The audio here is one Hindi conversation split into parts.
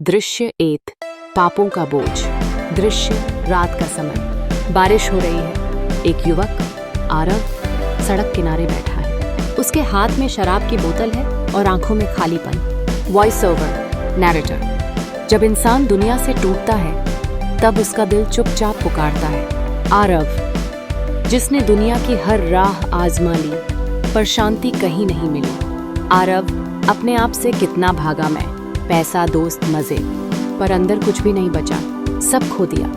दृश्य 8 पापों का बोझ। दृश्य रात का समय, बारिश हो रही है। एक युवक आरव सड़क किनारे बैठा है। उसके हाथ में शराब की बोतल है और आंखों में खालीपन। Voice over narrator. जब इंसान दुनिया से टूटता है तब उसका दिल चुपचाप पुकारता है, आरव। जिसने दुनिया की हर राह आजमा ली पर शांति कहीं नहीं मिली। आरव अपने आप से कितना भागा मैं, पैसा, दोस्त, मजे, पर अंदर कुछ भी नहीं बचा। सब खो दिया,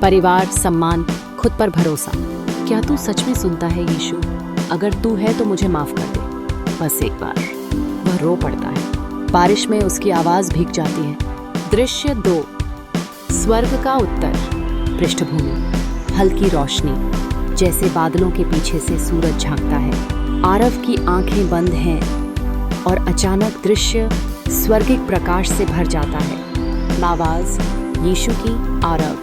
परिवार, सम्मान, खुद पर भरोसा। क्या तू सच में सुनता है यीशु? अगर तू है तो मुझे माफ कर दे, बस एक बार। वह रो पड़ता है, बारिश में उसकी आवाज भीग जाती है। दृश्य 2 स्वर्ग का उत्तर। पृष्ठभूमि हल्की रोशनी, जैसे बादलों के पीछे से सूरज झांकता है। आरव की आंखें बंद हैं और अचानक दृश्य स्वर्गिक प्रकाश से भर जाता है। आवाज यीशु की, आरव,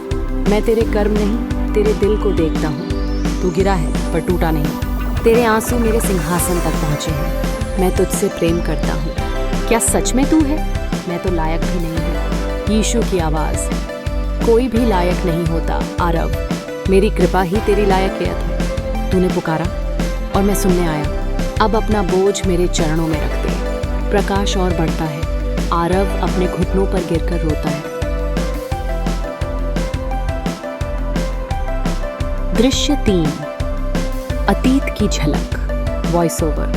मैं तेरे कर्म नहीं, तेरे दिल को देखता हूँ। तू गिरा है पर टूटा नहीं। तेरे आंसू मेरे सिंहासन तक पहुँचे हैं। मैं तुझसे प्रेम करता हूँ। क्या सच में तू है? मैं तो लायक भी नहीं हूँ। यीशु की आवाज, कोई भी लायक नहीं होता आरव, मेरी कृपा ही तेरी लायकियत है। तूने पुकारा और मैं सुनने आया। अब अपना बोझ मेरे चरणों में रख दे। प्रकाश और बढ़ता है। आरव अपने घुटनों पर गिरकर रोता है। दृश्य 3 अतीत की झलक। Voice over.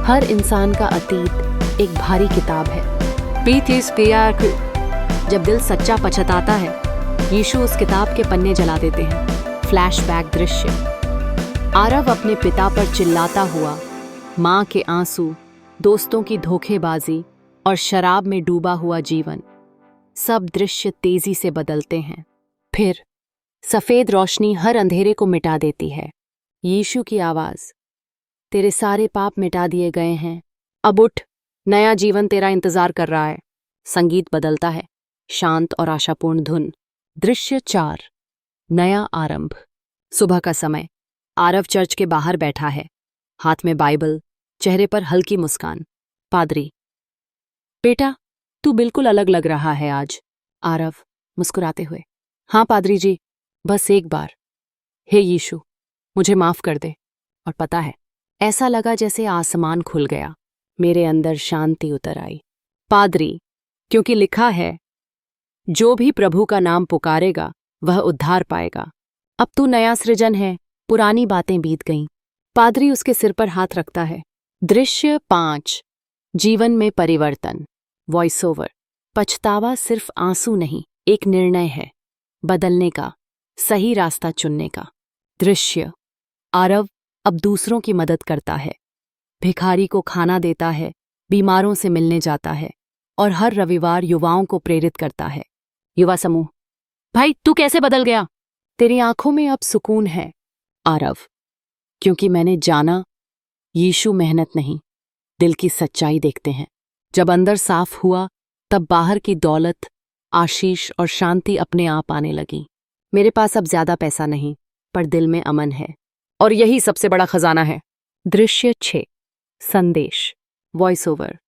हर इंसान का अतीत एक भारी किताब है। पीथिस पियाक। जब दिल सच्चा पछताता है, यीशु उस किताब के पन्ने जला देते हैं। फ्लैशबैक दृश्य। आरव अपने पिता पर चिल्लाता हुआ, माँ के आंसू, दोस्तों की धोखेबाजी और शराब में डूबा हुआ जीवन। सब दृश्य तेजी से बदलते हैं। फिर सफेद रोशनी हर अंधेरे को मिटा देती है। यीशु की आवाज, तेरे सारे पाप मिटा दिए गए हैं, अब उठ, नया जीवन तेरा इंतजार कर रहा है। संगीत बदलता है, शांत और आशापूर्ण धुन। दृश्य 4 नया आरंभ। सुबह का समय। आरव चर्च के बाहर बैठा है, हाथ में बाइबल, चेहरे पर हल्की मुस्कान। पादरी, बेटा, तू बिल्कुल अलग लग रहा है आज। आरव मुस्कुराते हुए, हाँ पादरी जी, बस एक बार। हे यीशु, मुझे माफ कर दे। और पता है, ऐसा लगा जैसे आसमान खुल गया, मेरे अंदर शांति उतर आई। पादरी, क्योंकि लिखा है, जो भी प्रभु का नाम पुकारेगा वह उद्धार पाएगा। अब तू नया सृजन है, पुरानी बातें बीत गईं। पादरी उसके सिर पर हाथ रखता है। दृश्य 5 जीवन में परिवर्तन। Voice over. पछतावा सिर्फ आंसू नहीं, एक निर्णय है, बदलने का, सही रास्ता चुनने का। दृश्य आरव अब दूसरों की मदद करता है। भिखारी को खाना देता है, बीमारों से मिलने जाता है और हर रविवार युवाओं को प्रेरित करता है। युवा समूह, भाई तू कैसे बदल गया? तेरी आंखों में अब सुकून है। आरव, क्योंकि मैंने जाना, यीशु मेहनत नहीं, दिल की सच्चाई देखते हैं। जब अंदर साफ हुआ तब बाहर की दौलत, आशीष और शांति अपने आप आने लगी। मेरे पास अब ज्यादा पैसा नहीं, पर दिल में अमन है, और यही सबसे बड़ा खजाना है। दृश्य 6 संदेश। Voice over.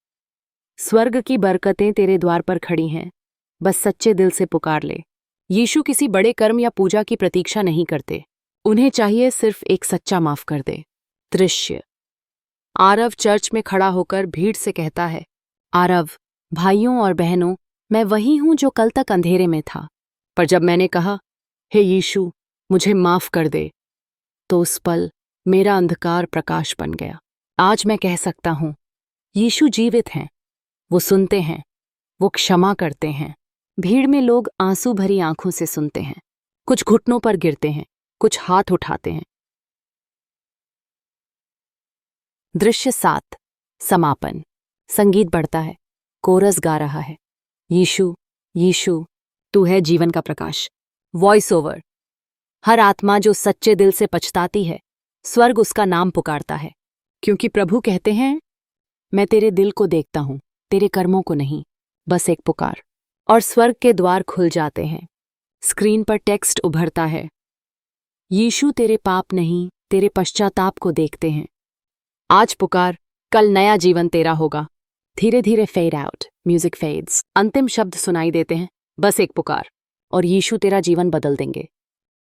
स्वर्ग की बरकतें तेरे द्वार पर खड़ी हैं, बस सच्चे दिल से पुकार ले। यीशु किसी बड़े कर्म या पूजा की प्रतीक्षा नहीं करते, उन्हें चाहिए सिर्फ एक सच्चा माफ कर दे। दृश्य आरव चर्च में खड़ा होकर भीड़ से कहता है, आरव, भाइयों और बहनों, मैं वही हूं जो कल तक अंधेरे में था, पर जब मैंने कहा, हे यीशु, मुझे माफ कर दे, तो उस पल मेरा अंधकार प्रकाश बन गया। आज मैं कह सकता हूं, यीशु जीवित हैं, वो सुनते हैं, वो क्षमा करते हैं। भीड़ में लोग आंसू भरी आंखों से सुनते हैं, कुछ घुटनों पर गिरते हैं, कुछ हाथ उठाते हैं। दृश्य 7 समापन। संगीत बढ़ता है, कोरस गा रहा है, यीशु, यीशु, तू है जीवन का प्रकाश। Voice over. हर आत्मा जो सच्चे दिल से पछताती है, स्वर्ग उसका नाम पुकारता है, क्योंकि प्रभु कहते हैं, मैं तेरे दिल को देखता हूं, तेरे कर्मों को नहीं। बस एक पुकार और स्वर्ग के द्वार खुल जाते हैं। स्क्रीन पर टेक्स्ट उभरता है, यीशु तेरे पाप नहीं, तेरे पश्चाताप को देखते हैं। आज पुकार, कल नया जीवन तेरा होगा। धीरे धीरे फेड आउट, म्यूजिक फेड्स, अंतिम शब्द सुनाई देते हैं, बस एक पुकार, और यीशु तेरा जीवन बदल देंगे।